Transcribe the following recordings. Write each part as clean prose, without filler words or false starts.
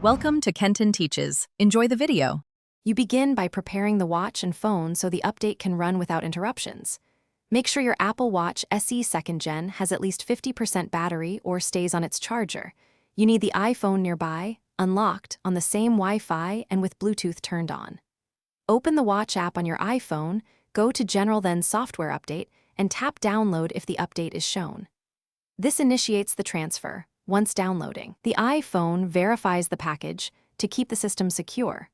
Welcome to Kenton Teaches. Enjoy the video. You begin by preparing the watch and phone so the update can run without interruptions. Make sure your Apple Watch SE 2nd Gen has at least 50% battery or stays on its charger. You need the iPhone nearby, unlocked, on the same Wi-Fi and with Bluetooth turned on. Open the Watch app on your iPhone, go to General then Software Update, and tap Download if the update is shown. This initiates the transfer. Once downloading, the iPhone verifies the package to keep the system secure.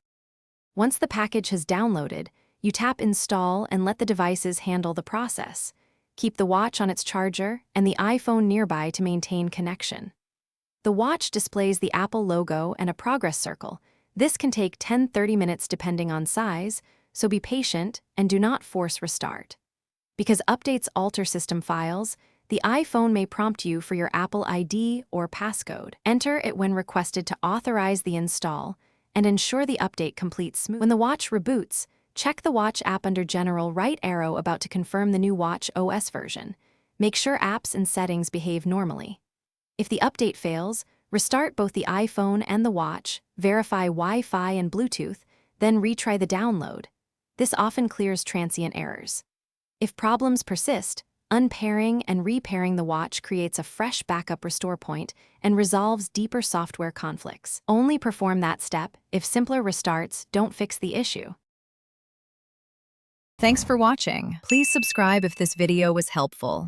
Once the package has downloaded, you tap Install and let the devices handle the process. Keep the watch on its charger and the iPhone nearby to maintain connection. The watch displays the Apple logo and a progress circle. This can take 10-30 minutes depending on size, so be patient and do not force restart. Because updates alter system files, the iPhone may prompt you for your Apple ID or passcode. Enter it when requested to authorize the install and ensure the update completes smoothly. When the watch reboots, check the Watch app under General right arrow about to confirm the new Watch OS version. Make sure apps and settings behave normally. If the update fails, restart both the iPhone and the watch, verify Wi-Fi and Bluetooth, then retry the download. This often clears transient errors. If problems persist, unpairing and repairing the watch creates a fresh backup restore point and resolves deeper software conflicts. Only perform that step if simpler restarts don't fix the issue. Thanks for watching. Please subscribe if this video was helpful.